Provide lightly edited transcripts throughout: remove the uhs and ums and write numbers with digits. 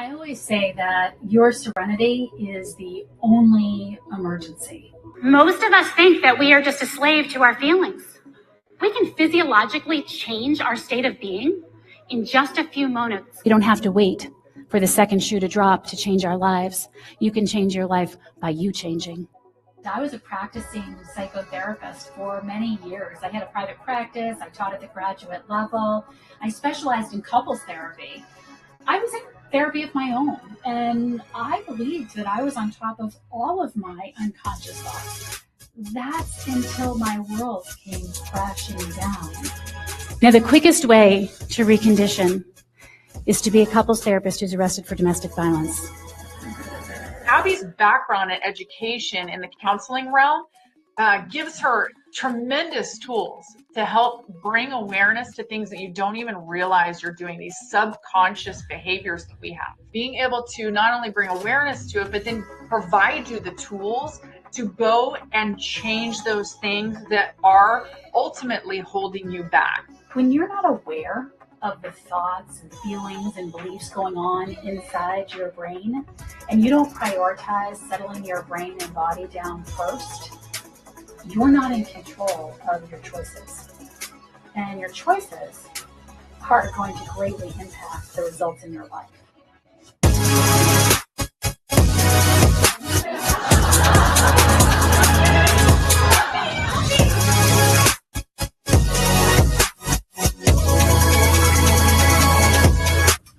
I always say that your serenity is the only emergency. Most of us think that we are just a slave to our feelings. We can physiologically change our state of being in just a few moments. You don't have to wait for the second shoe to drop to change our lives. You can change your life by you changing. I was a practicing psychotherapist for many years. I had a private practice. I taught at the graduate level. I specialized in couples therapy. I was in therapy of my own, and I believed that I was on top of all of my unconscious thoughts. That's until my world came crashing down. Now, the quickest way to recondition is to be a couples therapist who's arrested for domestic violence. Abby's background and education in the counseling realm gives her tremendous tools to help bring awareness to things that you don't even realize you're doing, these subconscious behaviors that we have. Being able to not only bring awareness to it, but then provide you the tools to go and change those things that are ultimately holding you back. When you're not aware of the thoughts and feelings and beliefs going on inside your brain, and you don't prioritize settling your brain and body down first, you're not in control of your choices. And your choices are going to greatly impact the results in your life.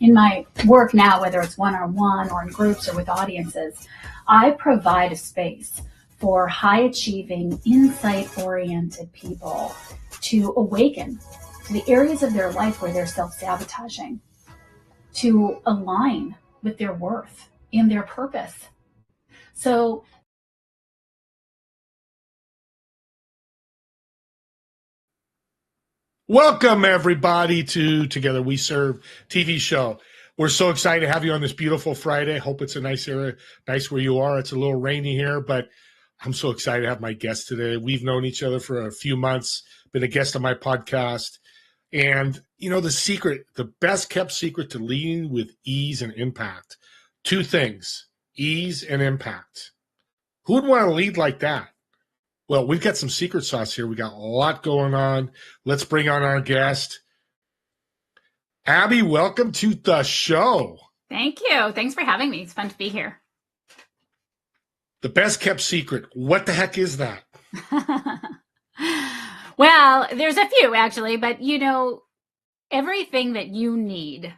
In my work now, whether it's one-on-one or in groups or with audiences, I provide a space for high-achieving, insight-oriented people to awaken to the areas of their life where they're self-sabotaging, to align with their worth and their purpose. So welcome, everybody, to Together We Serve TV show. We're so excited to have you on this beautiful Friday. Hope it's a nice area, nice where you are. It's a little rainy here, but I'm so excited to have my guest today. We've known each other for a few months, been a guest on my podcast. And, you know, the best kept secret to leading with ease and impact. Two things, ease and impact. Who would want to lead like that? Well, we've got some secret sauce here. We got a lot going on. Let's bring on our guest. Abby, welcome to the show. Thank you. Thanks for having me. It's fun to be here. The best kept secret. What the heck is that? Well, there's a few actually, but you know, everything that you need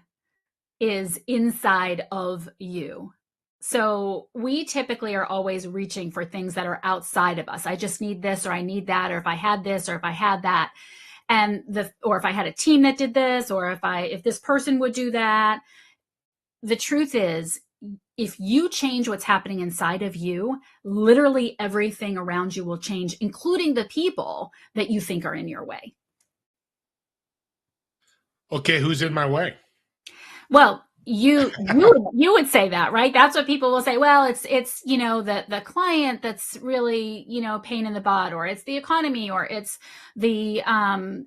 is inside of you. So we typically are always reaching for things that are outside of us. I just need this, or I need that, or if I had this, or if I had that, or if I had a team that did this, or if this person would do that. The truth is, if you change what's happening inside of you, literally everything around you will change, including the people that you think are in your way. Okay, who's in my way? Well, you would say that, right? That's what people will say. Well, it's you know, the client that's really, you know, pain in the butt, or it's the economy, or it's the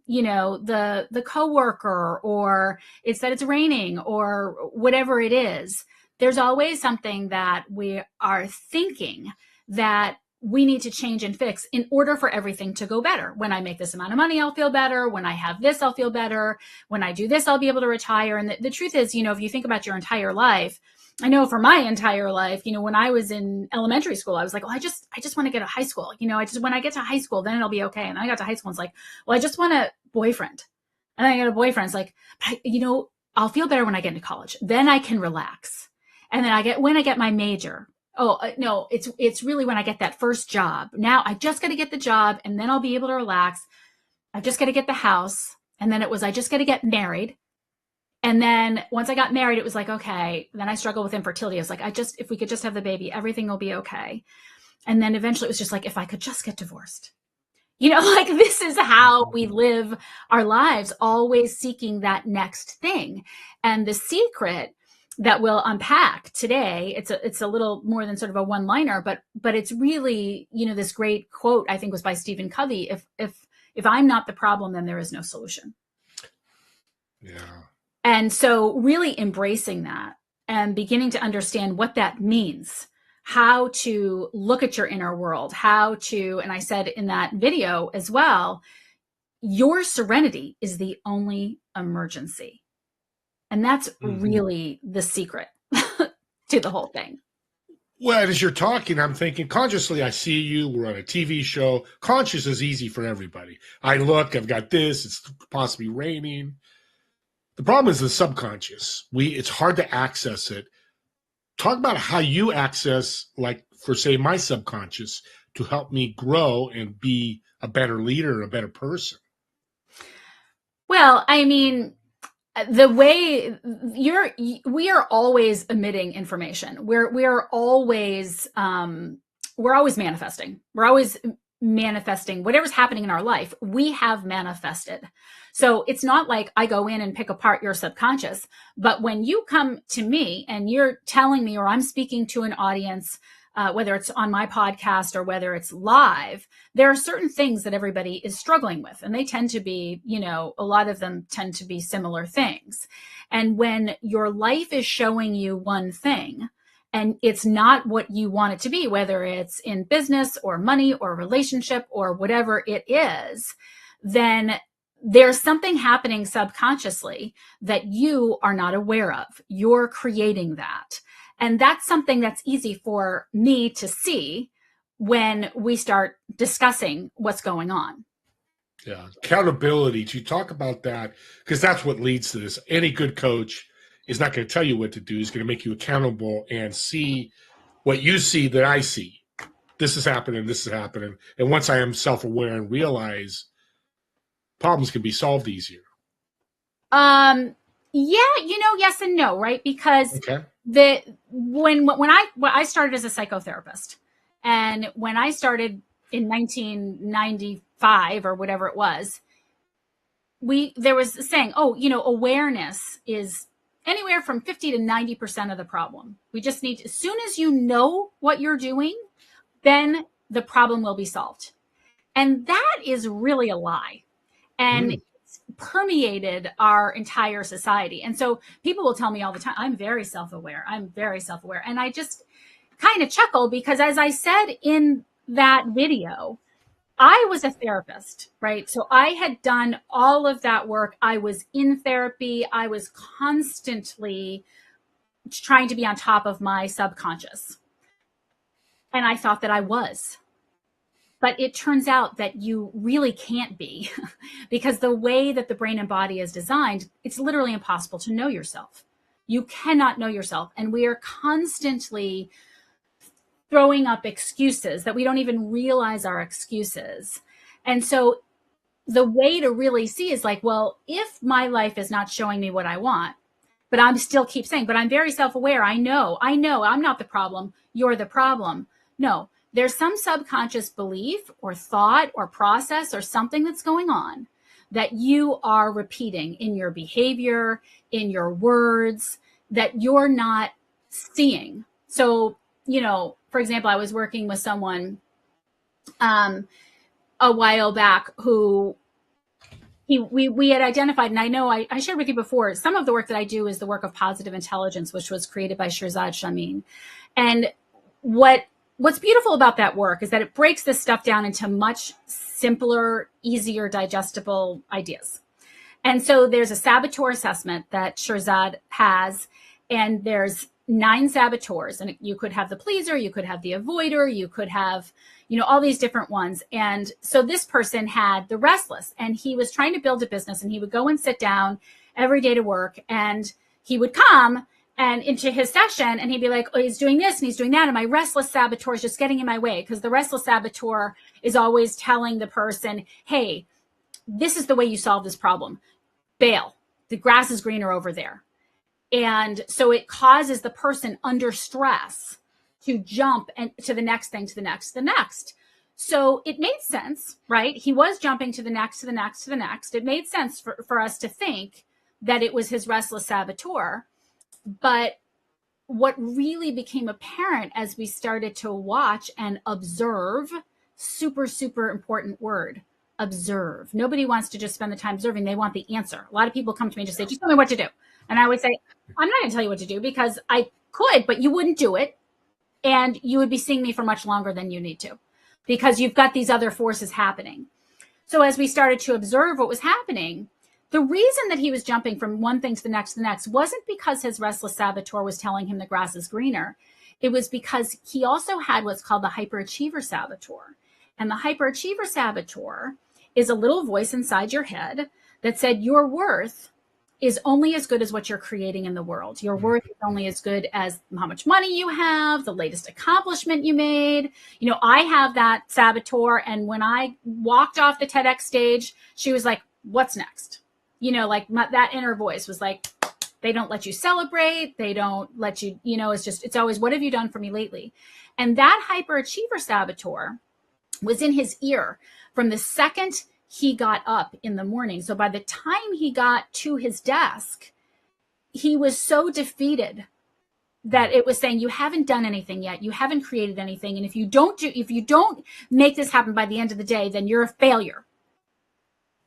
you know, the coworker, or it's that it's raining, or whatever it is. There's always something that we are thinking that we need to change and fix in order for everything to go better. When I make this amount of money, I'll feel better. When I have this, I'll feel better. When I do this, I'll be able to retire. And the truth is, you know, if you think about your entire life, I know for my entire life, you know, when I was in elementary school, I was like, oh, I just want to get to high school. You know, when I get to high school, then it'll be okay. And then I got to high school and it's like, well, I just want a boyfriend. And then I got a boyfriend. It's like, you know, I'll feel better when I get into college. Then I can relax. And then when I get my major, no, it's really when I get that first job. Now I just got to get the job and then I'll be able to relax. I just got to get the house. And then I just got to get married. And then once I got married, it was like, okay, then I struggled with infertility. I was like, if we could just have the baby, everything will be okay. And then eventually it was just like, if I could just get divorced, you know, like this is how we live our lives, always seeking that next thing. And the secret that we'll unpack today, it's a little more than sort of a one-liner, but it's really, you know, this great quote, I think was by Stephen Covey, if I'm not the problem, then there is no solution. Yeah. And so really embracing that am beginning to understand what that means, how to look at your inner world, how to, and I said in that video as well, your serenity is the only emergency. And that's really the secret to the whole thing. Well, as you're talking, I'm thinking consciously, I see you, we're on a TV show. Conscious is easy for everybody. I look, I've got this, it's possibly raining. The problem is the subconscious. It's hard to access it. Talk about how you access, like, for say, my subconscious to help me grow and be a better leader, a better person. Well, I mean, the way we are always emitting information. We're always manifesting. We're always manifesting whatever's happening in our life. We have manifested. So it's not like I go in and pick apart your subconscious, but when you come to me and you're telling me, or I'm speaking to an audience, whether it's on my podcast or whether it's live, there are certain things that everybody is struggling with. And they tend to be, a lot of them tend to be similar things. And when your life is showing you one thing and it's not what you want it to be, whether it's in business or money or relationship or whatever it is, then there's something happening subconsciously that you are not aware of. You're creating that. And that's something that's easy for me to see when we start discussing what's going on. Yeah. Accountability. To talk about that, because that's what leads to this. Any good coach is not going to tell you what to do. He's going to make you accountable and see what you see that I see. This is happening. This is happening. And once I am self-aware and realize problems can be solved easier. Yeah, yes and no, right? Because when I started as a psychotherapist, and when I started in 1995 or whatever it was, there was a saying, awareness is anywhere from 50 to 90% of the problem. We just need, as soon as you know what you're doing, then the problem will be solved. And that is really a lie. And it's permeated our entire society. And so people will tell me all the time, I'm very self-aware. I'm very self-aware. And I just kind of chuckle because, as I said in that video, I was a therapist, right? So I had done all of that work. I was in therapy. I was constantly trying to be on top of my subconscious. And I thought that I was. But it turns out that you really can't be because the way that the brain and body is designed, it's literally impossible to know yourself. You cannot know yourself. And we are constantly throwing up excuses that we don't even realize are excuses. And so the way to really see is like, well, if my life is not showing me what I want, but I'm still keep saying, but I'm very self-aware. I know I'm not the problem. You're the problem. No. There's some subconscious belief or thought or process or something that's going on that you are repeating in your behavior, in your words, that you're not seeing. So, for example, I was working with someone a while back who we had identified, and I know I shared with you before, some of the work that I do is the work of positive intelligence, which was created by Shirzad Chamine. And what's beautiful about that work is that it breaks this stuff down into much simpler, easier, digestible ideas. And so there's a saboteur assessment that Shirzad has, and there's 9 saboteurs. And you could have the pleaser, you could have the avoider, you could have, all these different ones. And so this person had the restless, and he was trying to build a business, and he would go and sit down every day to work, and he would come and into his session, and he'd be like, oh, he's doing this and he's doing that, and my restless saboteur is just getting in my way, because the restless saboteur is always telling the person, hey, this is the way you solve this problem. Bail. The grass is greener over there. And so it causes the person under stress to jump and to the next thing, to the next, to the next. So it made sense, right? He was jumping to the next, to the next, to the next. It made sense for us to think that it was his restless saboteur. But what really became apparent as we started to watch and observe, super, super important word, observe. Nobody wants to just spend the time observing. They want the answer. A lot of people come to me and just say, just tell me what to do. And I always say, I'm not going to tell you what to do because I could, but you wouldn't do it. And you would be seeing me for much longer than you need to because you've got these other forces happening. So as we started to observe what was happening, the reason that he was jumping from one thing to the next wasn't because his restless saboteur was telling him the grass is greener. It was because he also had what's called the hyperachiever saboteur. And the hyperachiever saboteur is a little voice inside your head that said your worth is only as good as what you're creating in the world. Your worth is only as good as how much money you have, the latest accomplishment you made. You know, I have that saboteur. And when I walked off the TEDx stage, she was like, what's next? You know, like that inner voice was like, they don't let you celebrate. They don't let you, you know, it's always, what have you done for me lately? And that hyperachiever saboteur was in his ear from the second he got up in the morning. So by the time he got to his desk, he was so defeated that it was saying, you haven't done anything yet. You haven't created anything. And if you don't make this happen by the end of the day, then you're a failure.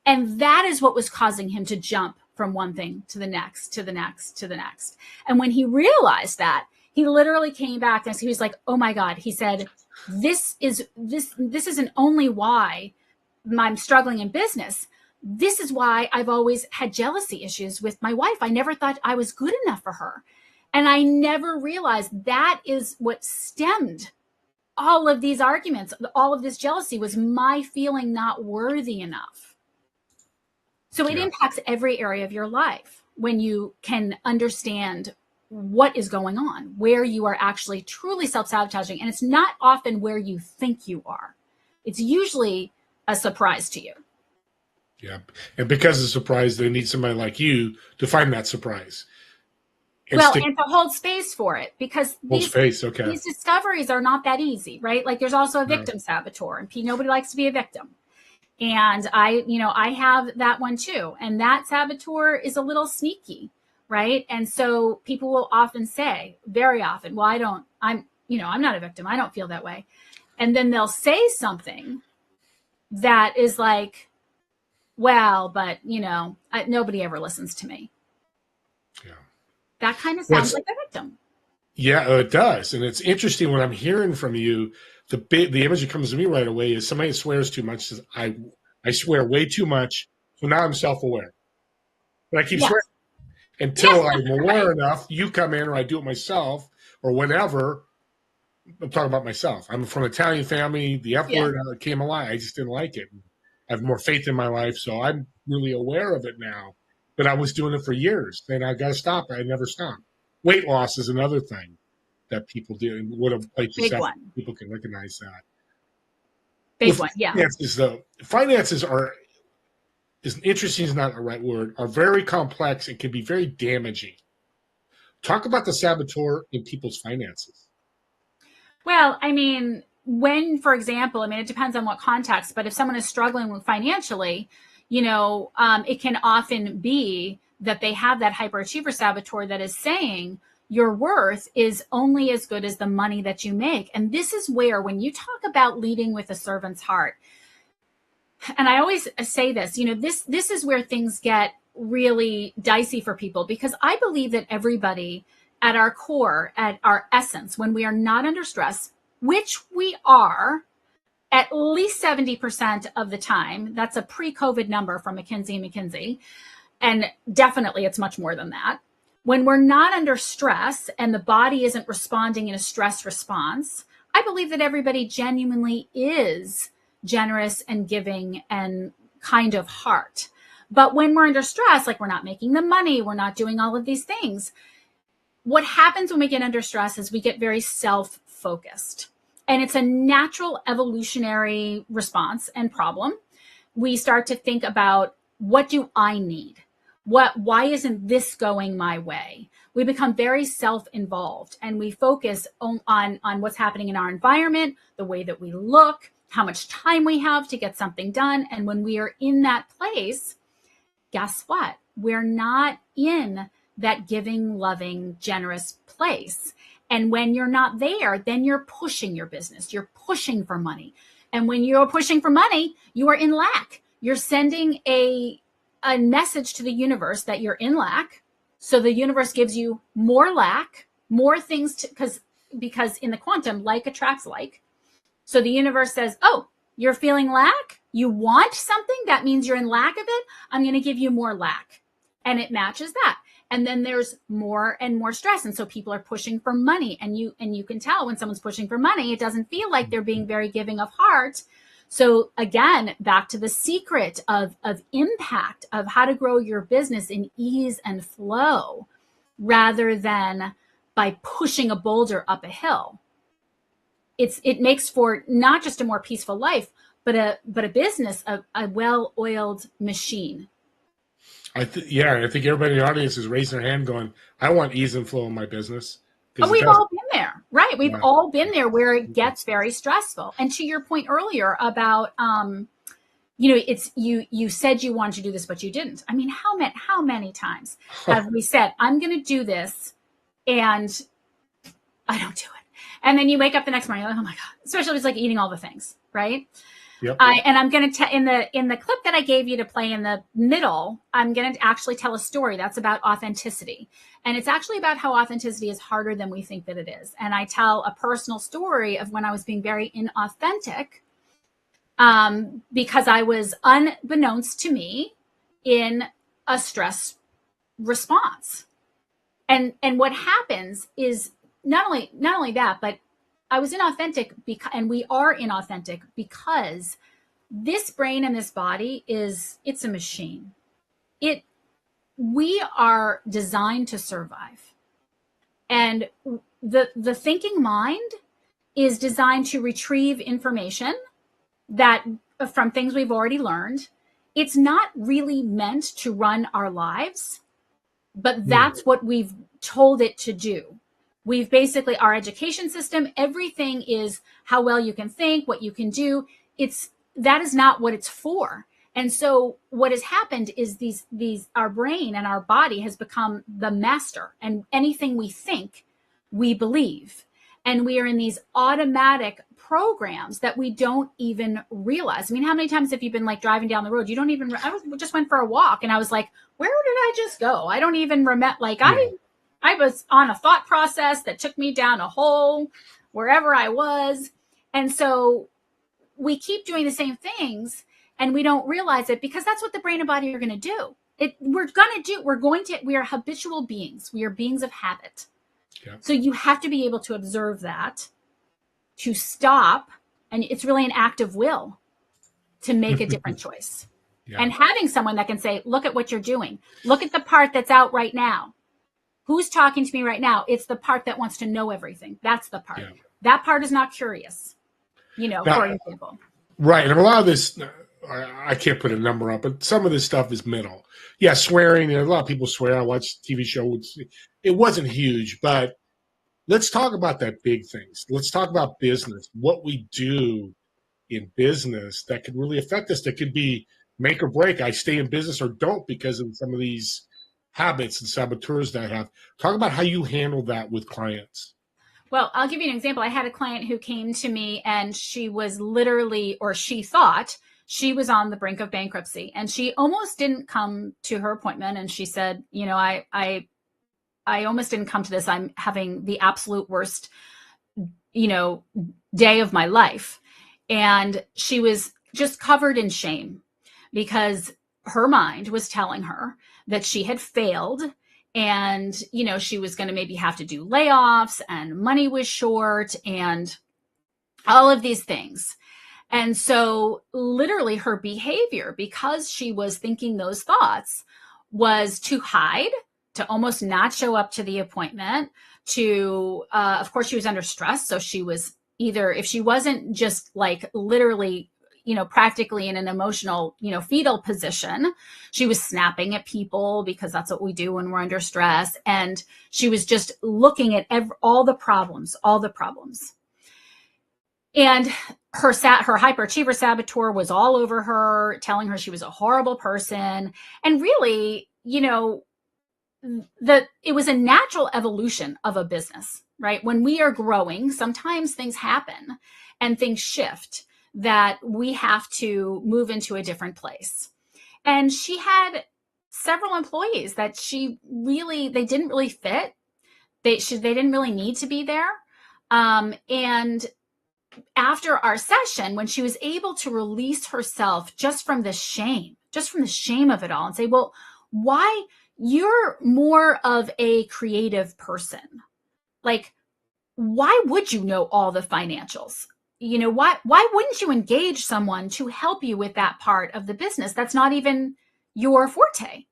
And that is what was causing him to jump from one thing to the next, to the next, to the next. And when he realized that, he literally came back and he was like, oh my God, he said, this isn't only why I'm struggling in business. This is why I've always had jealousy issues with my wife. I never thought I was good enough for her. And I never realized that is what stemmed all of these arguments. All of this jealousy was my feeling not worthy enough. So it impacts every area of your life when you can understand what is going on, where you are actually truly self-sabotaging. And it's not often where you think you are. It's usually a surprise to you. Yeah. And because of surprise, they need somebody like you to find that surprise. And to hold space for it, because these discoveries are not that easy, right? Like there's also a victim saboteur, and nobody likes to be a victim. And I have that one too. And that saboteur is a little sneaky, right? And so people will often say, very often, well, I'm not a victim. I don't feel that way. And then they'll say something that is like, well, but nobody ever listens to me. Yeah. That kind of sounds like a victim. Yeah, it does. And it's interesting when I'm hearing from you, the image that comes to me right away is somebody that swears too much. Says, I swear way too much. So now I'm self-aware. But I keep swearing until I'm aware enough. You come in or I do it myself or whatever. I'm talking about myself. I'm from an Italian family. The F word came alive. I just didn't like it. I have more faith in my life. So I'm really aware of it now. But I was doing it for years. And I got to stop. I never stopped. Weight loss is another thing that people do. And what a place people can recognize that. Big one, yeah. Finances is interesting is not the right word, are very complex and can be very damaging. Talk about the saboteur in people's finances. Well, I mean, when, for example, it depends on what context, but if someone is struggling financially, it can often be that they have that hyperachiever saboteur that is saying your worth is only as good as the money that you make. And this is where, when you talk about leading with a servant's heart, and I always say this, this is where things get really dicey for people, because I believe that everybody at our core, at our essence, when we are not under stress, which we are at least 70% of the time, that's a pre-COVID number from McKinsey, and definitely it's much more than that. When we're not under stress and the body isn't responding in a stress response, I believe that everybody genuinely is generous and giving and kind of heart. But when we're under stress, like we're not making the money, we're not doing all of these things, what happens when we get under stress is we get very self-focused. And it's a natural evolutionary response and problem. We start to think about, what do I need? Why isn't this going my way? We become very self-involved, and we focus on what's happening in our environment, the way that we look, how much time we have to get something done. And when we are in that place, guess what? We're not in that giving, loving, generous place. And when you're not there, then you're pushing your business, you're pushing for money. And when you're pushing for money, you are in lack. You're sending a message to the universe that you're in lack. So the universe gives you more lack, more things because in the quantum, like attracts like. So the universe says, oh, you're feeling lack? You want something? That means you're in lack of it. I'm going to give you more lack. And it matches that. And then there's more and more stress. And so people are pushing for money. And you can tell when someone's pushing for money, it doesn't feel like they're being very giving of heart. So again, back to the secret of impact, of how to grow your business in ease and flow, rather than by pushing a boulder up a hill. It makes for not just a more peaceful life, but a business, a well-oiled machine. I think everybody in the audience is raising their hand going, I want ease and flow in my business. Oh, we've all been there, right? We've all been there where it gets very stressful. And to your point earlier about, it's you said you wanted to do this, but you didn't. I mean, how many times have we said, I'm going to do this, and I don't do it. And then you wake up the next morning, you're like, oh my God, especially if it's like eating all the things, right? Yep. And I'm going to, in the clip that I gave you to play in the middle, I'm going to actually tell a story that's about authenticity. And it's actually about how authenticity is harder than we think that it is. And I tell a personal story of when I was being very inauthentic, because I was unbeknownst to me in a stress response. And what happens is not only that, but I was inauthentic and we are inauthentic because this brain and this body it's a machine. We are designed to survive. And the thinking mind is designed to retrieve information that from things we've already learned. It's not really meant to run our lives, but that's what we've told it to do. We've basically, our education system, everything is how well you can think, what you can do. That is not what it's for. And so what has happened is our brain and our body has become the master, and anything we think, we believe. And we are in these automatic programs that we don't even realize. I mean, how many times have you been like driving down the road? I just went for a walk and I was like, where did I just go? I don't even remember. I was on a thought process that took me down a hole wherever I was. And so we keep doing the same things and we don't realize it because that's what the brain and body are going to do. We are habitual beings. We are beings of habit. Yeah. So you have to be able to observe that, to stop. And it's really an act of will to make a different choice. Yeah. And having someone that can say, look at what you're doing. Look at the part that's out right now. Who's talking to me right now? It's the part that wants to know everything. That's the part. Yeah. That part is not curious, for example. Right. And a lot of this, I can't put a number up, but some of this stuff is mental. Yeah, swearing. A lot of people swear. I watched TV shows. It wasn't huge, but let's talk about that big things. Let's talk about business, what we do in business that could really affect us. That could be make or break. I stay in business or don't because of some of these habits and saboteurs that I have. Talk about how you handle that with clients. Well, I'll give you an example. I had a client who came to me and she was literally, or she thought she was on the brink of bankruptcy, and she almost didn't come to her appointment. And she said, I almost didn't come to this. I'm having the absolute worst, day of my life. And she was just covered in shame because her mind was telling her that she had failed and, she was going to maybe have to do layoffs and money was short and all of these things. And so literally her behavior, because she was thinking those thoughts, was to hide, to almost not show up to the appointment, of course, she was under stress. So she was either, if she wasn't just like literally, practically in an emotional, fetal position, she was snapping at people because that's what we do when we're under stress. And she was just looking at all the problems. And her hyperachiever saboteur was all over her, telling her she was a horrible person. And really, it was a natural evolution of a business, right? When we are growing, sometimes things happen and things shift that we have to move into a different place. And she had several employees that they didn't really fit. They didn't really need to be there. And after our session, when she was able to release herself just from the shame of it all, and say, well, why? You're more of a creative person. Like, why would you know all the financials? Why wouldn't you engage someone to help you with that part of the business? That's not even your forte,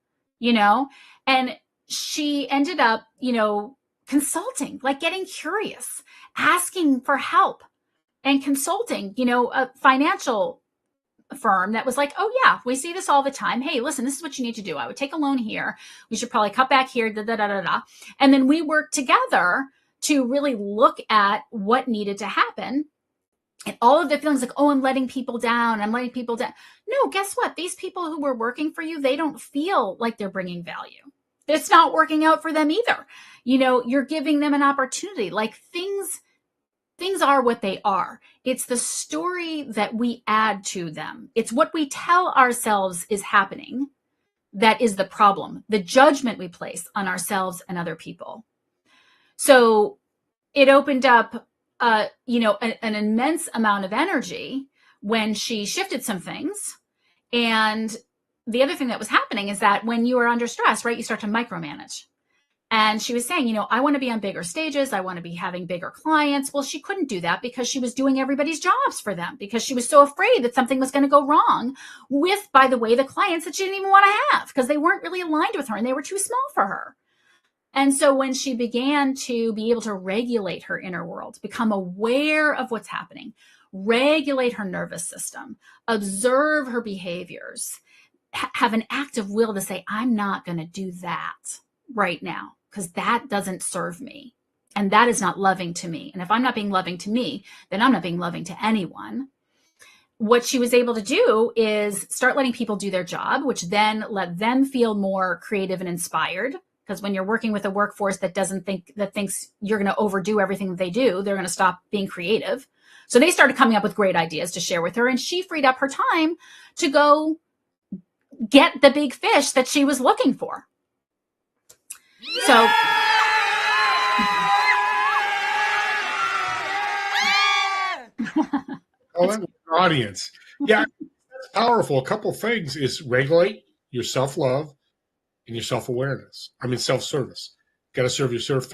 And she ended up, consulting, like getting curious, asking for help and consulting, a financial firm that was like, oh yeah, we see this all the time. Hey, listen, this is what you need to do. I would take a loan here. We should probably cut back here, And then we worked together to really look at what needed to happen. And all of the feelings like, oh, I'm letting people down. No, guess what? These people who were working for you, they don't feel like they're bringing value. It's not working out for them either. You're giving them an opportunity. Like things are what they are. It's the story that we add to them. It's what we tell ourselves is happening that is the problem, the judgment we place on ourselves and other people. So it opened up, an immense amount of energy when she shifted some things. And the other thing that was happening is that when you are under stress, right, you start to micromanage. And she was saying, I want to be on bigger stages. I want to be having bigger clients. Well, she couldn't do that because she was doing everybody's jobs for them because she was so afraid that something was going to go wrong with, by the way, the clients that she didn't even want to have because they weren't really aligned with her and they were too small for her. And so when she began to be able to regulate her inner world, become aware of what's happening, regulate her nervous system, observe her behaviors, have an active will to say, I'm not going to do that right now because that doesn't serve me. And that is not loving to me. And if I'm not being loving to me, then I'm not being loving to anyone. What she was able to do is start letting people do their job, which then let them feel more creative and inspired. Because when you're working with a workforce that thinks you're going to overdo everything that they do, they're going to stop being creative. So they started coming up with great ideas to share with her, and she freed up her time to go get the big fish that she was looking for. So oh, that's an audience. Yeah, that's powerful. A couple things is regulate your self-love and your self-awareness. Self-service. Got to serve yourself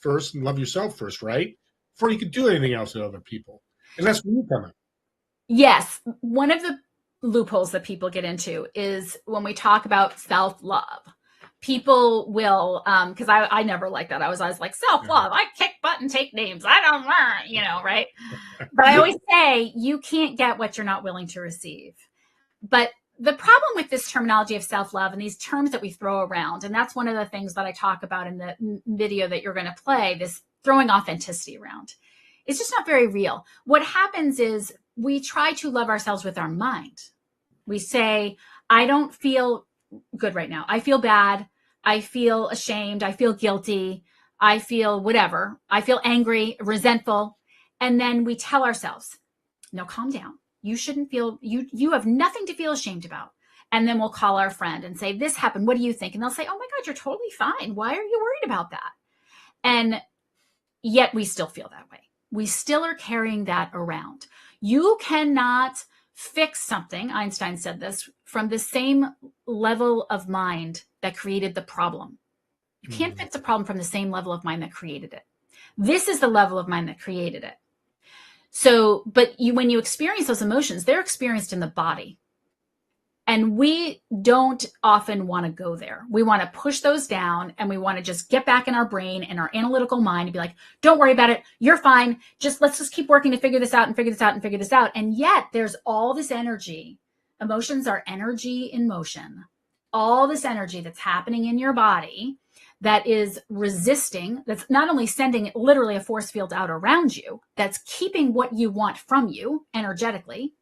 first and love yourself first, right? Before you can do anything else with other people. And that's where you come in. Yes. One of the loopholes that people get into is when we talk about self-love. People will, because I never liked that. I was always like, self-love, I kick butt and take names. I don't learn, right? But I always say, you can't get what you're not willing to receive. But the problem with this terminology of self-love and these terms that we throw around, and that's one of the things that I talk about in the video that you're going to play, this throwing authenticity around. It's just not very real. What happens is we try to love ourselves with our mind. We say, I don't feel good right now. I feel bad. I feel ashamed. I feel guilty. I feel whatever. I feel angry, resentful. And then we tell ourselves, no, calm down. You shouldn't feel, you have nothing to feel ashamed about. And then we'll call our friend and say, this happened. What do you think? And they'll say, oh my God, you're totally fine. Why are you worried about that? And yet we still feel that way. We still are carrying that around. You cannot fix something, Einstein said this, from the same level of mind that created the problem. You can't fix a problem from the same level of mind that created it. This is the level of mind that created it. So, but when you experience those emotions, they're experienced in the body. And we don't often want to go there. We want to push those down and we want to just get back in our brain and our analytical mind and be like, don't worry about it. You're fine. Let's just keep working to figure this out and figure this out and figure this out. And yet there's all this energy. Emotions are energy in motion. All this energy that's happening in your body that is resisting, that's not only sending literally a force field out around you, that's keeping what you want from you energetically,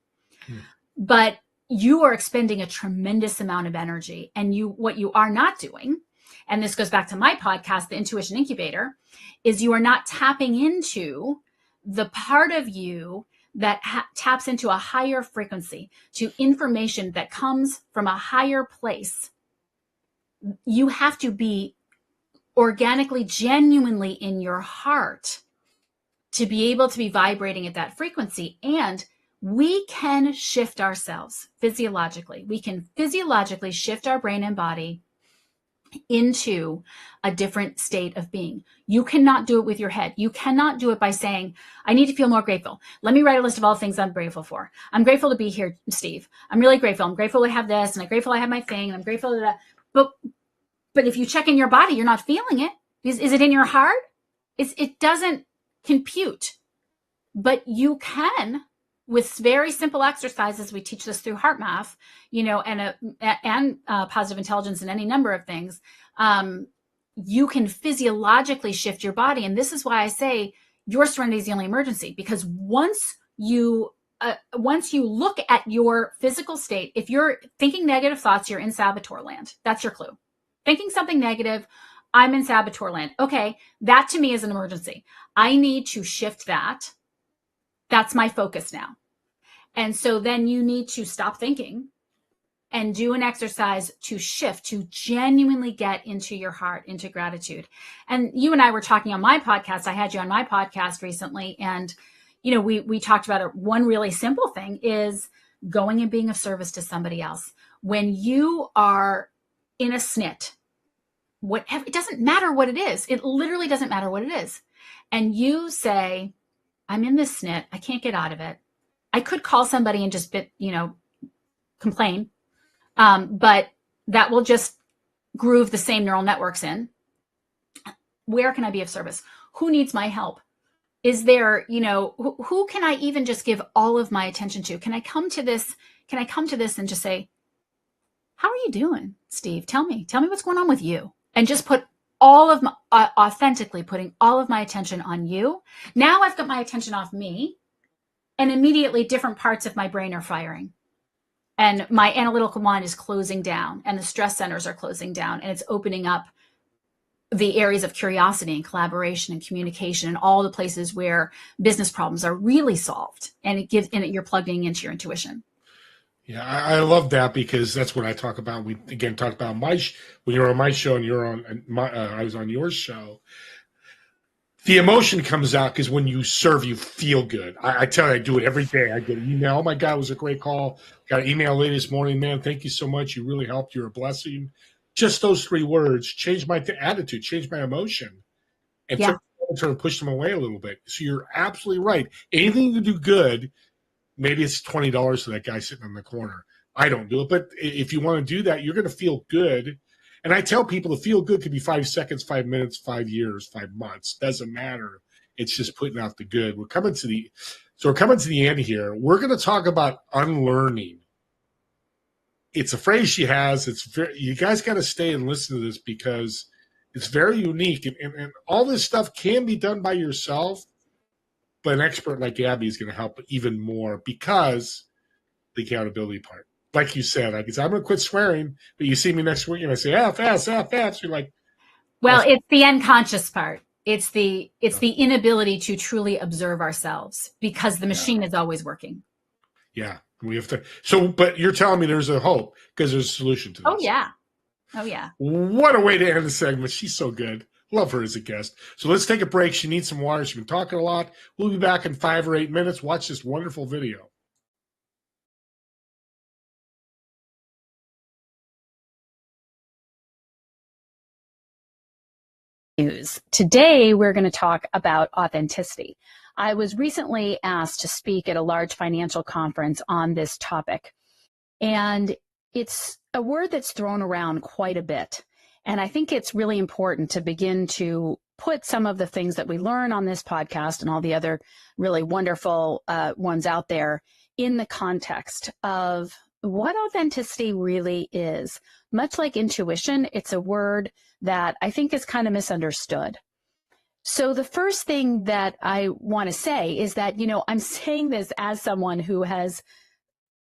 but you are expending a tremendous amount of energy. And what you are not doing, and this goes back to my podcast, The Intuition Incubator, is you are not tapping into the part of you that taps into a higher frequency, to information that comes from a higher place, you have to be organically, genuinely in your heart to be able to be vibrating at that frequency. And we can shift ourselves physiologically. We can physiologically shift our brain and body into a different state of being. You cannot do it with your head. You cannot do it by saying, I need to feel more grateful. Let me write a list of all the things I'm grateful for. I'm grateful to be here, Steve. I'm really grateful. I'm grateful to have this, and I'm grateful I have my thing, and I'm grateful to that. But if you check in your body, you're not feeling it. Is it in your heart? It doesn't compute. But you can, with very simple exercises, we teach this through heart math, and positive intelligence and any number of things. You can physiologically shift your body. And this is why I say your serenity is the only emergency, because once you look at your physical state, if you're thinking negative thoughts, you're in saboteur land. That's your clue. Thinking something negative, I'm in saboteur land. Okay, that to me is an emergency. I need to shift that. That's my focus now. And so then you need to stop thinking and do an exercise to shift, to genuinely get into your heart, into gratitude. And you and I were talking on my podcast. I had you on my podcast recently. And, we talked about one really simple thing is going and being of service to somebody else. When you are in a snit, whatever, it doesn't matter what it is. It literally doesn't matter what it is. And you say, I'm in this snit. I can't get out of it. I could call somebody and just complain. But that will just groove the same neural networks in. Where can I be of service? Who needs my help? Is there, who can I even just give all of my attention to? Can I come to this and just say, how are you doing, Steve? Tell me what's going on with you. And just put all of my, authentically putting all of my attention on you. Now I've got my attention off me, and immediately different parts of my brain are firing. And my analytical mind is closing down, and the stress centers are closing down, and it's opening up the areas of curiosity and collaboration and communication and all the places where business problems are really solved. And you're plugging into your intuition. Yeah, I love that, because that's what I talk about. We again talked about when you're on my show and you're on I was on your show. The emotion comes out because when you serve, you feel good. I tell you, I do it every day. I get an email. Oh my God, it was a great call. Got an email late this morning. Man, thank you so much. You really helped. You're a blessing. Just those 3 words changed my attitude, changed my emotion, and try to push them away a little bit. So you're absolutely right. Anything to do good, maybe it's $20 to that guy sitting in the corner. I don't do it, but if you want to do that, you're going to feel good. And I tell people to feel good could be 5 seconds, 5 minutes, 5 years, 5 months. Doesn't matter. It's just putting out the good. We're coming to the end here. We're going to talk about unlearning. It's a phrase she has. You guys got to stay and listen to this, because it's very unique. And all this stuff can be done by yourself, but an expert like Abby is going to help even more, because the accountability part. Like you said, I'm going to quit swearing, but you see me next week and I say, F. So you're like, well, it's the unconscious part. It's the inability to truly observe ourselves, because the machine is always working. Yeah, we have to. So, but you're telling me there's a hope, because there's a solution to this. Oh yeah. What a way to end the segment. She's so good. Love her as a guest. So let's take a break. She needs some water. She's been talking a lot. We'll be back in 5 or 8 minutes. Watch this wonderful video. News. Today, we're going to talk about authenticity. I was recently asked to speak at a large financial conference on this topic, and it's a word that's thrown around quite a bit. And I think it's really important to begin to put some of the things that we learn on this podcast and all the other really wonderful ones out there in the context of what authenticity really is. Much like intuition, it's a word that I think is kind of misunderstood. So the first thing that I want to say is that, I'm saying this as someone who has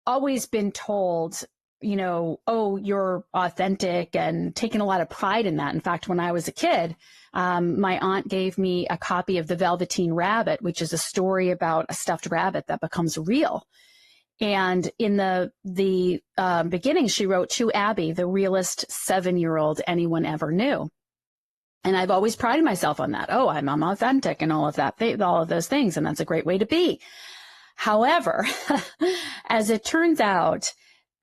always been told oh, you're authentic, and taking a lot of pride in that. In fact, when I was a kid, my aunt gave me a copy of The Velveteen Rabbit, which is a story about a stuffed rabbit that becomes real. And in the beginning, she wrote, "To Abby, the realest 7-year-old anyone ever knew." And I've always prided myself on that. Oh, I'm authentic and all of that, all of those things. And that's a great way to be. However, as it turns out,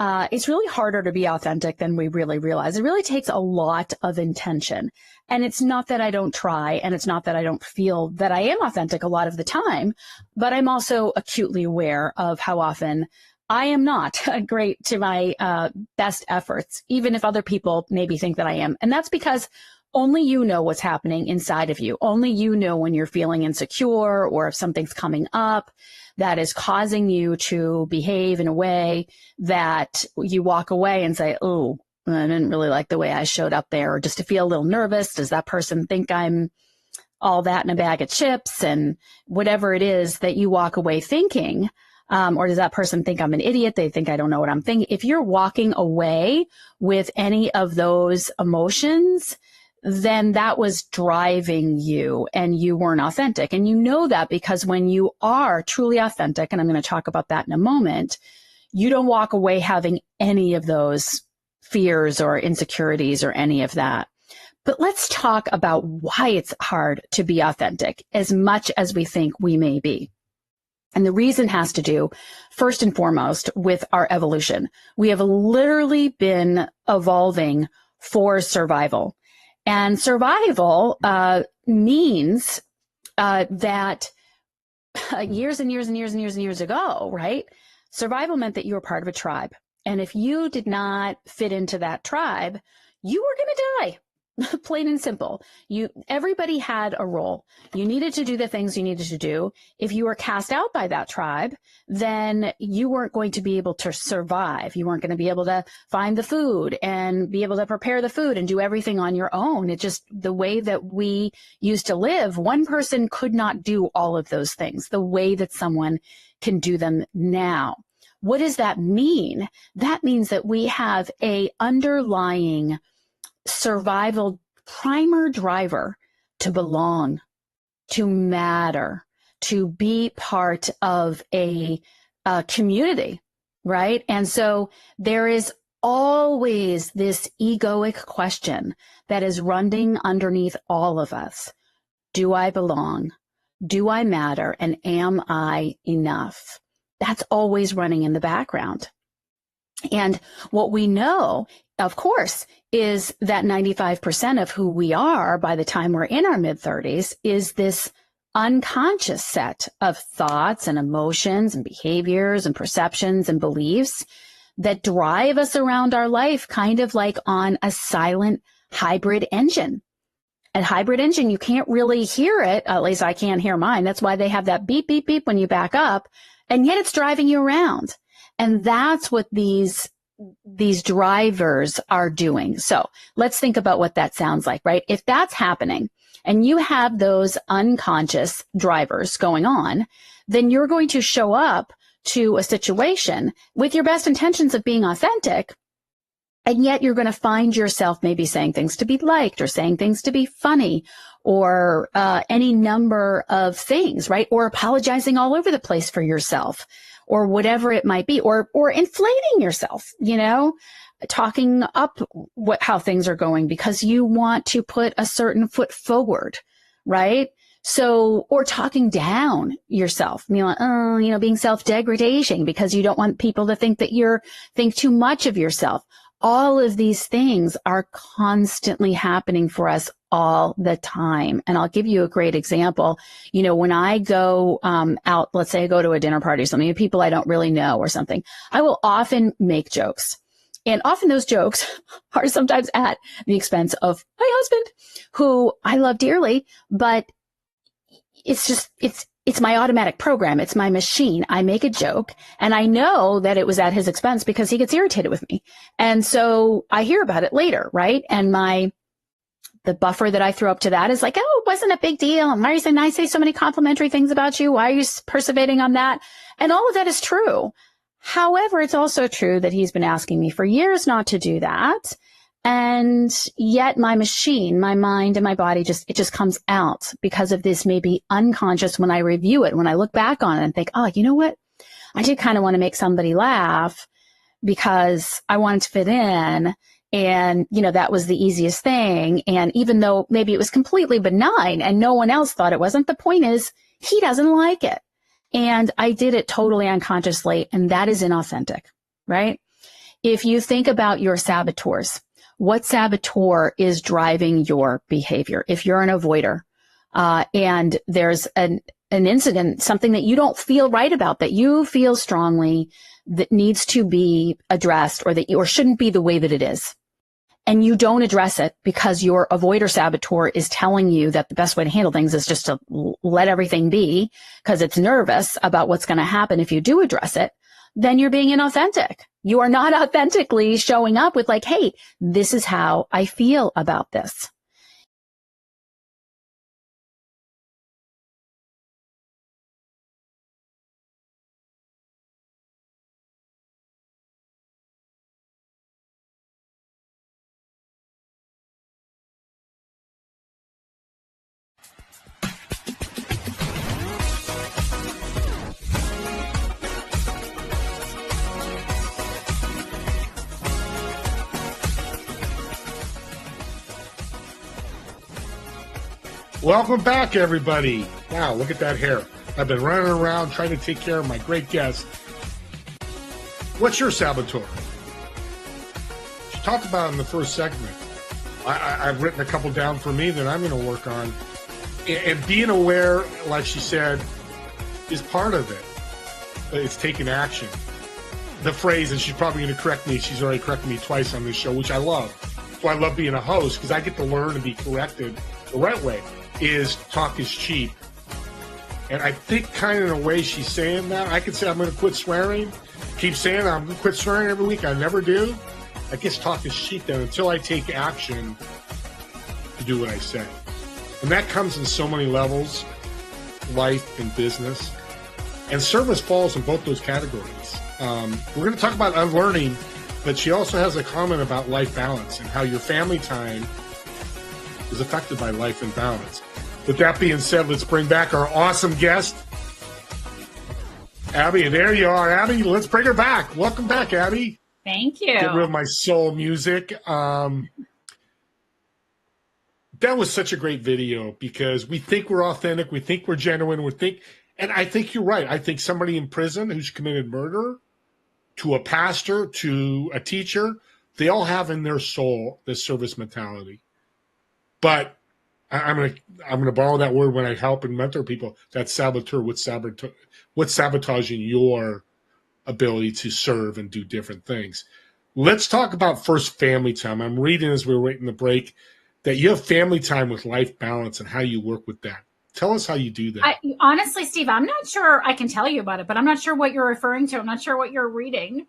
it's really harder to be authentic than we really realize. It really takes a lot of intention. And it's not that I don't try, and it's not that I don't feel that I am authentic a lot of the time, but I'm also acutely aware of how often I am not great to my best efforts, even if other people maybe think that I am. And that's because only you know what's happening inside of you. Only you know when you're feeling insecure, or if something's coming up that is causing you to behave in a way that you walk away and say, "Oh, I didn't really like the way I showed up there," or just to feel a little nervous. Does that person think I'm all that in a bag of chips? And whatever it is that you walk away thinking, or does that person think I'm an idiot? They think I don't know what I'm thinking. If you're walking away with any of those emotions, then that was driving you, and you weren't authentic. And you know that because when you are truly authentic, and I'm going to talk about that in a moment, you don't walk away having any of those fears or insecurities or any of that. But let's talk about why it's hard to be authentic as much as we think we may be. And the reason has to do, first and foremost, with our evolution. We have literally been evolving for survival. And survival means that years and years and years and years and years ago, right? Survival meant that you were part of a tribe. And if you did not fit into that tribe, you were going to die. Plain and simple. Everybody had a role. You needed to do the things you needed to do. If you were cast out by that tribe, then you weren't going to be able to survive. You weren't going to be able to find the food and be able to prepare the food and do everything on your own. It just, the way that we used to live, one person could not do all of those things the way that someone can do them now. What does that mean? That means that we have a underlying survival primer driver to belong, to matter, to be part of a community, right? And so there is always this egoic question that is running underneath all of us. Do I belong? Do I matter? And am I enough? That's always running in the background. And what we know, of course, is that 95% of who we are by the time we're in our mid-30s is this unconscious set of thoughts and emotions and behaviors and perceptions and beliefs that drive us around our life, kind of like on a silent hybrid engine. A hybrid engine, you can't really hear it. At least I can't hear mine. That's why they have that beep, beep, beep when you back up. And yet it's driving you around. And that's what these drivers are doing. So let's think about what that sounds like, right? If that's happening and you have those unconscious drivers going on, then you're going to show up to a situation with your best intentions of being authentic. And yet you're going to find yourself maybe saying things to be liked or saying things to be funny or any number of things, right? Or apologizing all over the place for yourself or whatever it might be, or inflating yourself, talking up how things are going because you want to put a certain foot forward, right? So, or talking down yourself, being self-degradation because you don't want people to think that think too much of yourself. All of these things are constantly happening for us all the time. And I'll give you a great example. When I go out, let's say I go to a dinner party or something, people I don't really know or something, I will often make jokes. And often those jokes are sometimes at the expense of my husband, who I love dearly, but it's my automatic program. It's my machine. I make a joke and I know that it was at his expense because he gets irritated with me. And so I hear about it later, right? And the buffer that I throw up to that is like, oh, it wasn't a big deal. And why didn't I say so many complimentary things about you? Why are you perseverating on that? And all of that is true. However, it's also true that he's been asking me for years not to do that. And yet my machine, my mind and my body it just comes out because of this maybe unconscious when I review it, when I look back on it and think, oh, you know what? I did kind of want to make somebody laugh because I wanted to fit in. And, that was the easiest thing. And even though maybe it was completely benign and no one else thought it wasn't, the point is he doesn't like it. And I did it totally unconsciously. And that is inauthentic, right? If you think about your saboteurs, what saboteur is driving your behavior? If you're an avoider, and there's an incident, something that you don't feel right about, that you feel strongly that needs to be addressed or shouldn't be the way that it is. And you don't address it because your avoider saboteur is telling you that the best way to handle things is just to let everything be because it's nervous about what's going to happen if you do address it, then you're being inauthentic. You are not authentically showing up with like, hey, this is how I feel about this. Welcome back, everybody. Wow, look at that hair. I've been running around trying to take care of my great guest. What's your saboteur? She talked about it in the first segment. I've written a couple down for me that I'm going to work on. And being aware, like she said, is part of it. It's taking action. The phrase, and she's probably going to correct me, she's already corrected me twice on this show, which I love. So I love being a host because I get to learn and be corrected the right way, is talk is cheap. And I think kind of in a way she's saying that. I could say I'm going to quit swearing, keep saying I'm going to quit swearing every week. I never do. I guess talk is cheap then until I take action to do what I say. And that comes in so many levels, life and business. And service falls in both those categories. We're going to talk about unlearning, but she also has a comment about life balance and how your family time is affected by life and balance. With that being said, let's bring back our awesome guest, Abby. And there you are, Abby. Let's bring her back. Welcome back, Abby. Thank you. Get rid of my soul music. That was such a great video because we think we're authentic. We think we're genuine. And I think you're right. I think somebody in prison who's committed murder, to a pastor, to a teacher, they all have in their soul this service mentality. But I'm gonna borrow that word when I help and mentor people. That saboteur, what's sabotaging your ability to serve and do different things. Let's talk about first family time. I'm reading as we're waiting the break that you have family time with life balance and how you work with that. Tell us how you do that. Honestly, Steve, I'm not sure I can tell you about it, but I'm not sure what you're referring to. I'm not sure what you're reading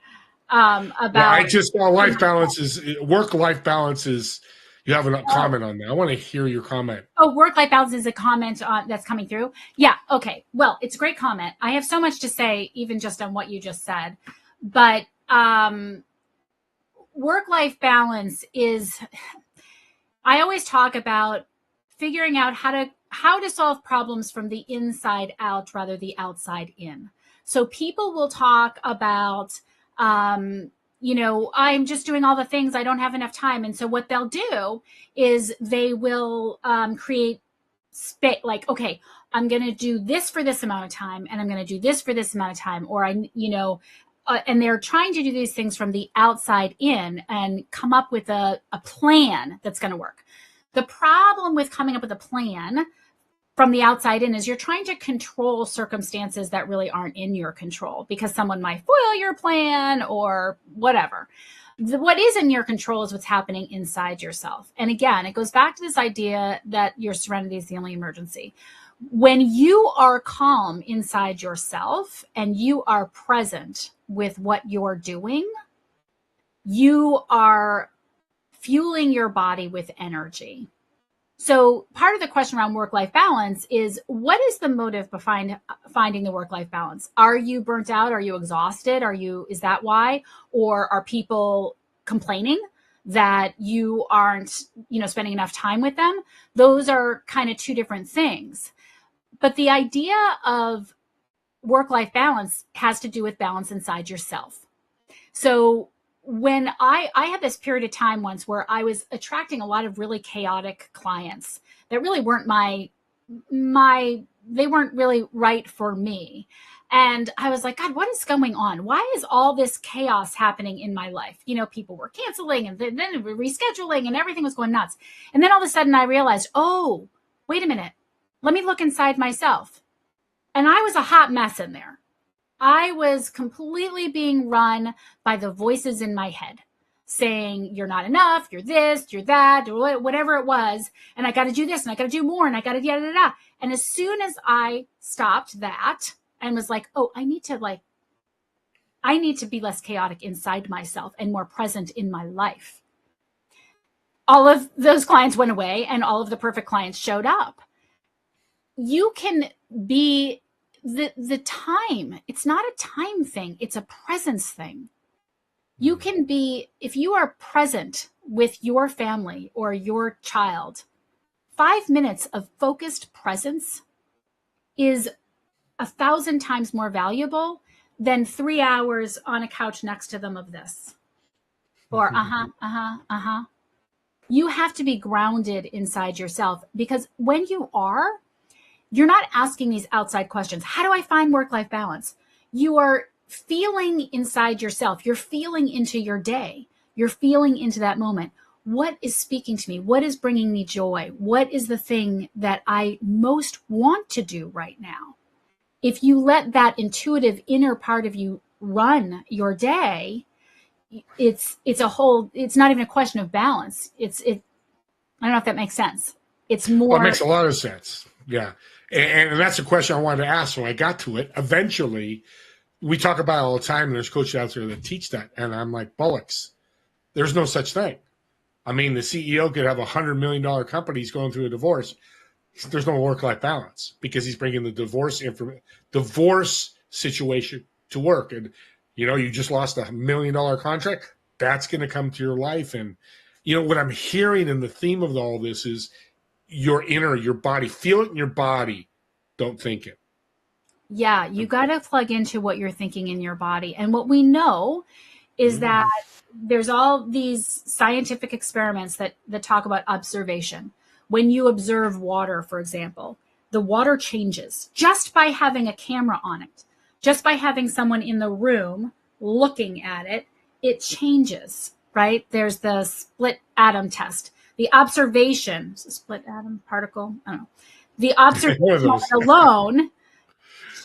about. Well, I just life balance is work-life balance is. You have a comment on that. I want to hear your comment. Oh, work-life balance is a comment that's coming through. Yeah. Okay. Well, it's a great comment. I have so much to say, even just on what you just said. But work-life balance is. I always talk about figuring out how to solve problems from the inside out rather the outside in. So people will talk about. I'm just doing all the things. I don't have enough time. And so what they'll do is they will create space, like, okay, I'm going to do this for this amount of time and I'm going to do this for this amount of time. Or, and they're trying to do these things from the outside in and come up with a plan that's going to work. The problem with coming up with a plan from the outside in is you're trying to control circumstances that really aren't in your control because someone might foil your plan or whatever. What is in your control is what's happening inside yourself. And again, it goes back to this idea that your serenity is the only emergency. When you are calm inside yourself and you are present with what you're doing, you are fueling your body with energy. So part of the question around work-life balance is, what is the motive behind finding the work-life balance? Are you burnt out? Are you exhausted? Is that why? Or are people complaining that you aren't, spending enough time with them? Those are kind of two different things. But the idea of work-life balance has to do with balance inside yourself. So when I had this period of time once where I was attracting a lot of really chaotic clients that really weren't they weren't really right for me. And I was like, God, what is going on? Why is all this chaos happening in my life? People were canceling and then rescheduling and everything was going nuts. And then all of a sudden I realized, oh, wait a minute. Let me look inside myself. And I was a hot mess in there. I was completely being run by the voices in my head saying, you're not enough, you're this, you're that, or whatever it was. And I got to do this and I got to do more and I got to yada, yada. And as soon as I stopped that and was like, oh, I need to be less chaotic inside myself and more present in my life. All of those clients went away and all of the perfect clients showed up. You can be the time. It's not a time thing. It's a presence thing. You can be, if you are present with your family or your child, 5 minutes of focused presence is 1,000 times more valuable than 3 hours on a couch next to them of this. Or You have to be grounded inside yourself, because when you are, you're not asking these outside questions. How do I find work-life balance? You are feeling inside yourself. You're feeling into your day. You're feeling into that moment. What is speaking to me? What is bringing me joy? What is the thing that I most want to do right now? If you let that intuitive inner part of you run your day, it's not even a question of balance. I don't know if that makes sense. It's more. Well, it makes a lot of sense. Yeah. And that's a question I wanted to ask. So I got to it. Eventually, we talk about it all the time, and there's coaches out there that teach that. And I'm like, bollocks. There's no such thing. I mean, the CEO could have $100 million company. He's going through a divorce. There's no work-life balance because he's bringing the divorce situation to work. And, you just lost $1 million contract. That's going to come to your life. And, what I'm hearing in the theme of all this is your body. Feel it in your body. Don't think it. Yeah, you got to plug into what you're thinking in your body. And what we know is that there's all these scientific experiments that talk about observation. When you observe water, for example, the water changes just by having a camera on it, just by having someone in the room looking at it, it changes, right? There's the split atom test. The observation, split atom particle, I don't know. The observation alone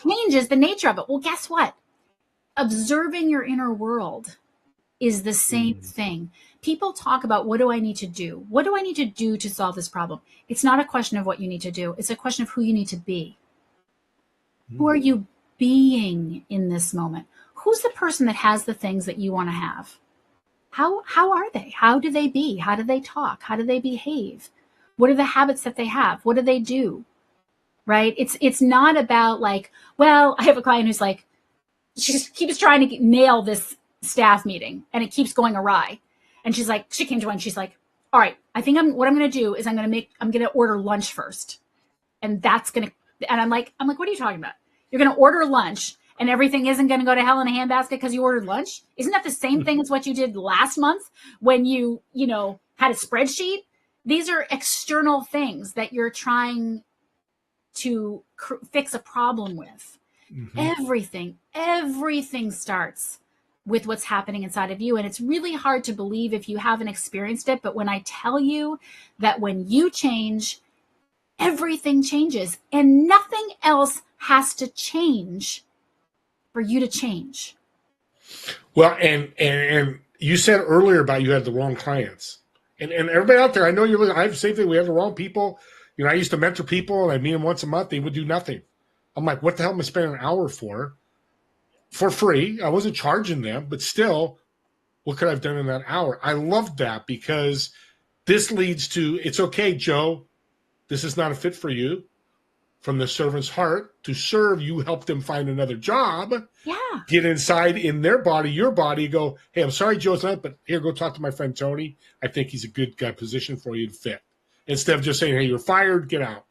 changes the nature of it. Well, guess what? Observing your inner world is the same thing. People talk about, what do I need to do? What do I need to do to solve this problem? It's not a question of what you need to do. It's a question of who you need to be. Who are you being in this moment? Who's the person that has the things that you want to have? How are they? How do they be? How do they talk? How do they behave? What are the habits that they have? What do they do? Right? It's not about like, well, I have a client who's like, she just keeps trying to nail this staff meeting and it keeps going awry. And she's like, she came to one, she's like, all right, I think what I'm going to do is I'm going to order lunch first. And I'm like, what are you talking about? You're going to order lunch and everything isn't going to go to hell in a handbasket because you ordered lunch? Isn't that the same thing as what you did last month when you had a spreadsheet? These are external things that you're trying to fix a problem with. Everything starts with what's happening inside of you. And it's really hard to believe if you haven't experienced it. But when I tell you that when you change, everything changes and nothing else has to change for you to change. Well, and you said earlier about you had the wrong clients. And everybody out there, I know you're listening. I have the same thing. We have the wrong people. I used to mentor people and I'd meet them once a month. They would do nothing. I'm like, what the hell am I spending an hour for free? I wasn't charging them, but still, what could I have done in that hour? I loved that because this leads to, it's okay, Joe, this is not a fit for you. From the servant's heart to serve, you help them find another job. Yeah. Get inside in their body, your body, go, hey, I'm sorry, Joe, it's not, but here, go talk to my friend Tony. I think he's a good guy position for you to fit. Instead of just saying, hey, you're fired, get out.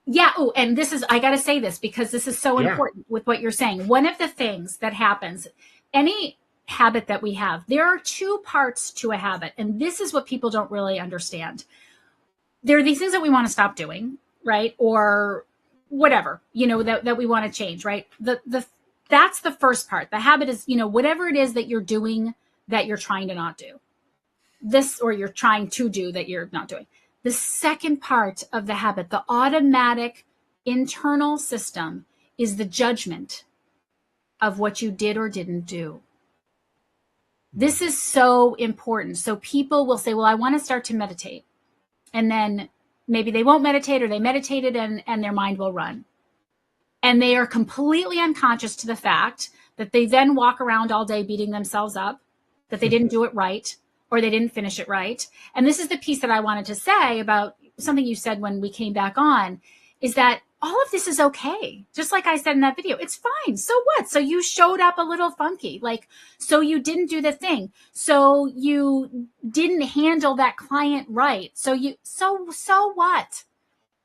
Yeah. Oh, and I got to say this because this is so important with what you're saying. One of the things that happens, any habit that we have, there are two parts to a habit. And this is what people don't really understand. There are these things that we want to stop doing, right? Or whatever, that we want to change, right? That's the first part. The habit is, whatever it is that you're doing that you're trying to not do. This, or you're trying to do that you're not doing. The second part of the habit, the automatic internal system, is the judgment of what you did or didn't do. This is so important. So people will say, well, I want to start to meditate. And then maybe they won't meditate, or they meditated and their mind will run. And they are completely unconscious to the fact that they then walk around all day beating themselves up, that they didn't do it right, or they didn't finish it right. And this is the piece that I wanted to say about something you said when we came back on, is that all of this is okay. Just like I said in that video, it's fine. So what? So you showed up a little funky, so you didn't do the thing. So you didn't handle that client right. So what?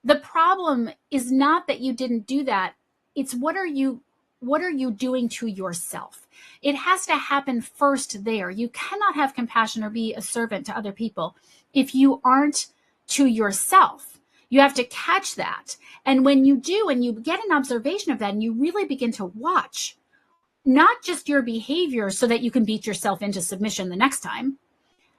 The problem is not that you didn't do that. It's what are you doing to yourself? It has to happen first there. You cannot have compassion or be a servant to other people if you aren't to yourself. You have to catch that. And when you do, and you get an observation of that, and you really begin to watch not just your behavior so that you can beat yourself into submission the next time,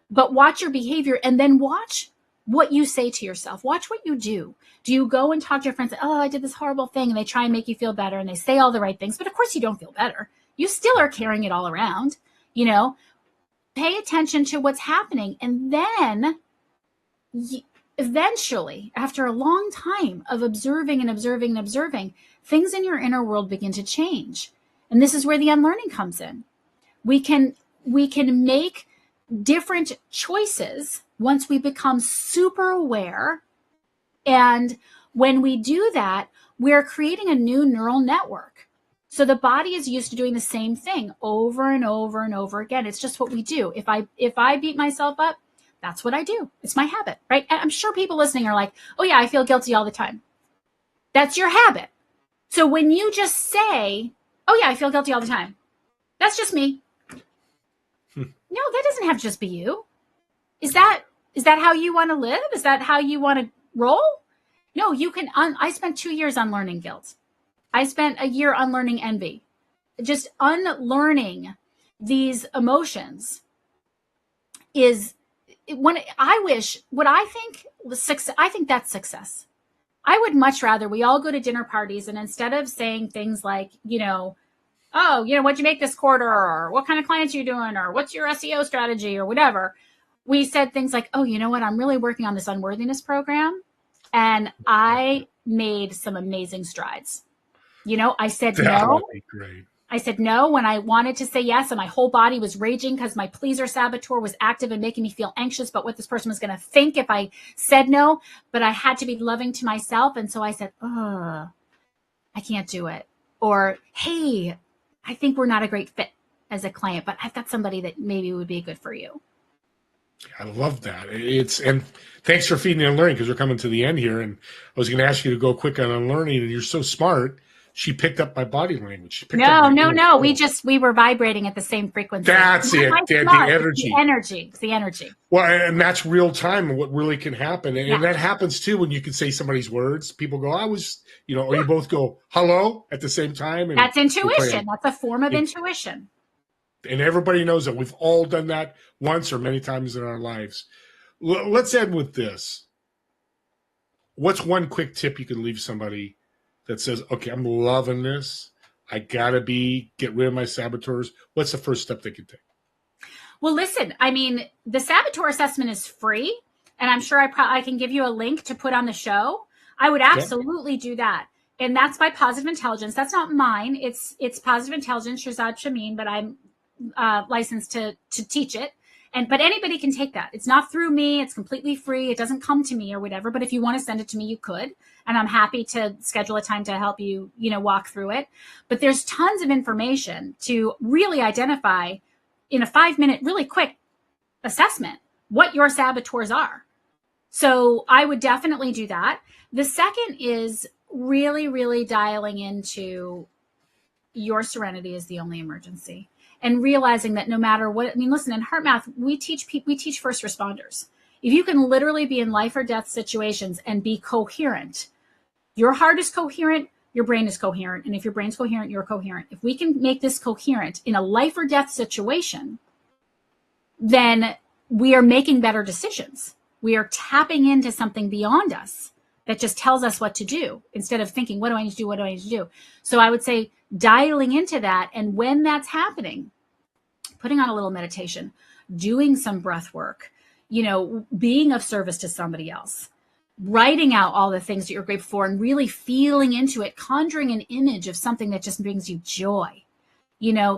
but watch your behavior and then watch what you say to yourself. Watch what you do. Do you go and talk to your friends? Oh, I did this horrible thing. And they try and make you feel better, and they say all the right things. But of course you don't feel better. You still are carrying it all around, Pay attention to what's happening. And then eventually, after a long time of observing and observing and observing, things in your inner world begin to change. And this is where the unlearning comes in. We can make different choices once we become super aware. And when we do that, we're creating a new neural network. So the body is used to doing the same thing over and over and over again. It's just what we do. If I beat myself up, that's what I do. It's my habit, right? And I'm sure people listening are like, oh yeah, I feel guilty all the time. That's your habit. So when you just say, oh yeah, I feel guilty all the time, that's just me. No, that doesn't have to just be you. Is that how you want to live? Is that how you want to roll? No, you can. I spent 2 years unlearning guilt. I spent a year unlearning envy. Just unlearning these emotions is I think that's success. I would much rather we all go to dinner parties, and instead of saying things like, what'd you make this quarter, or what kind of clients are you doing, or what's your SEO strategy, or whatever, we said things like, oh, you know what? I'm really working on this unworthiness program, and I made some amazing strides. I said that no. would be great. I said no when I wanted to say yes, and my whole body was raging because my pleaser saboteur was active and making me feel anxious about what this person was going to think if I said no. But I had to be loving to myself. And so I said, I can't do it. Or, hey, I think we're not a great fit as a client, but I've got somebody that maybe would be good for you. I love that. And thanks for feeding and learning, because we're coming to the end here. And I was going to ask you to go quick on unlearning, and you're so smart. She picked up my body language. No. We were vibrating at the same frequency. That's it. The energy. It's the energy. Well, and that's real time and what really can happen. And that happens too when you can say somebody's words. People go, or you both go, hello, at the same time. And that's intuition. That's a form of intuition. And everybody knows that we've all done that once or many times in our lives. Let's end with this. What's one quick tip you can leave somebody that says, okay, I'm loving this. I got to get rid of my saboteurs. What's the first step they can take? Well, listen, the saboteur assessment is free, and I'm sure I can give you a link to put on the show. I would absolutely do that. And that's by Positive Intelligence. That's not mine. It's Positive Intelligence, Shahzad Shamin, but I'm licensed to teach it. But anybody can take that. It's not through me. It's completely free. It doesn't come to me or whatever. But if you want to send it to me, you could. And I'm happy to schedule a time to help you, walk through it. But there's tons of information to really identify in a 5-minute, really quick assessment what your saboteurs are. So I would definitely do that. The second is really, really dialing into your serenity is the only emergency. And realizing that no matter what, listen, in HeartMath, we teach first responders. If you can literally be in life or death situations and be coherent, your heart is coherent, your brain is coherent. And if your brain's coherent, you're coherent. If we can make this coherent in a life or death situation, then we are making better decisions. We are tapping into something beyond us that just tells us what to do instead of thinking, what do I need to do? What do I need to do? So I would say dialing into that. And when that's happening, putting on a little meditation, doing some breath work, being of service to somebody else, writing out all the things that you're grateful for and really feeling into it, conjuring an image of something that just brings you joy,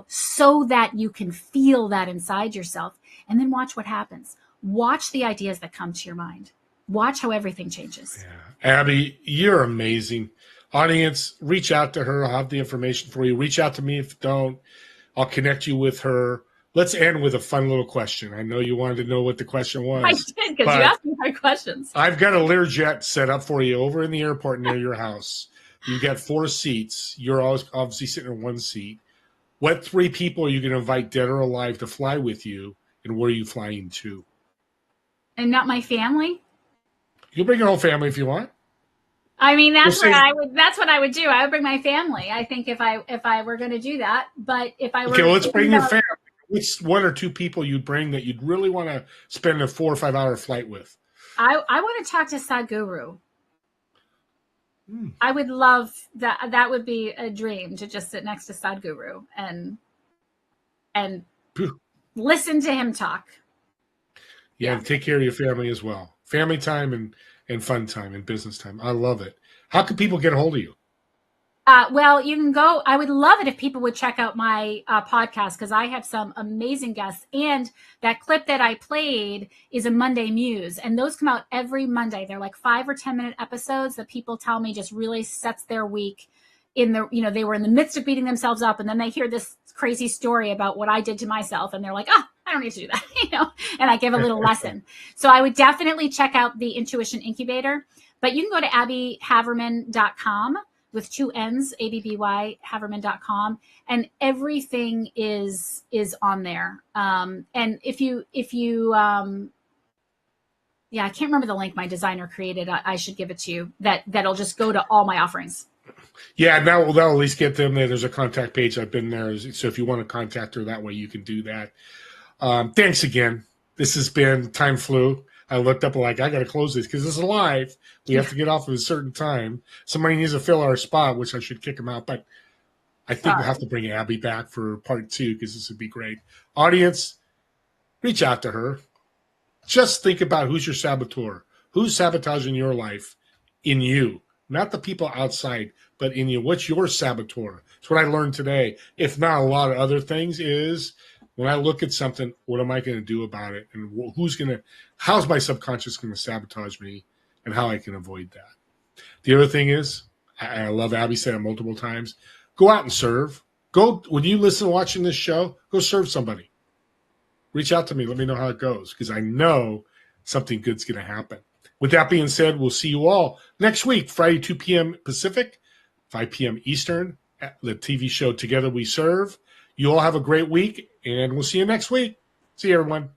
so that you can feel that inside yourself, and then watch what happens. Watch the ideas that come to your mind. Watch how everything changes. Yeah. Abby, you're amazing. Audience, reach out to her. I'll have the information for you. Reach out to me if you don't. I'll connect you with her. Let's end with a fun little question. I know you wanted to know what the question was. I did, because you asked me hard questions. I've got a Learjet set up for you over in the airport near your house. You've got 4 seats. You're always obviously sitting in one seat. What 3 people are you going to invite, dead or alive, to fly with you, and where are you flying to? And not my family? You can bring your whole family if you want. That's what I would do. I would bring my family. I think if I were going to do that, but if I were let's bring your family. Which 1 or 2 people you'd bring that you'd really want to spend a 4 or 5 hour flight with? I want to talk to Sadhguru. I would love that. That would be a dream, to just sit next to Sadhguru and listen to him talk. Yeah, and take care of your family as well. Family time and fun time and business time. I love it. How can people get a hold of you? Well, you can go. I would love it if people would check out my podcast, because I have some amazing guests. And that clip that I played is a Monday Muse. And those come out every Monday. They're like 5 or 10 minute episodes that people tell me just really sets their week they were in the midst of beating themselves up. And then they hear this crazy story about what I did to myself. And they're like, I don't need to do that, and I give a little lesson. So I would definitely check out the Intuition Incubator, but you can go to abbyhaverman.com with 2 N's, ABBY, Haverman.com. And everything is on there. And if you I can't remember the link my designer created. I should give it to you. That'll just go to all my offerings. Yeah, that'll at least get them there. There's a contact page. I've been there. So if you want to contact her that way, you can do that. Thanks again. This has been, time flew. I looked up like, I got to close this because this is live. We have to get off at a certain time. Somebody needs to fill our spot, which I should kick them out. But I think we'll have to bring Abby back for part 2 because this would be great. Audience, reach out to her. Just think about who's your saboteur. Who's sabotaging your life in you? Not the people outside, but in you. What's your saboteur? That's what I learned today. If not a lot of other things, is when I look at something, what am I going to do about it? And how's my subconscious going to sabotage me, and how I can avoid that? The other thing is, I love Abby said it multiple times, go out and serve. When you listen watching this show, go serve somebody. Reach out to me. Let me know how it goes, because I know something good's going to happen. With that being said, we'll see you all next week, Friday, 2 p.m. Pacific, 5 p.m. Eastern, at the TV show Together We Serve. You all have a great week, and we'll see you next week. See you, everyone.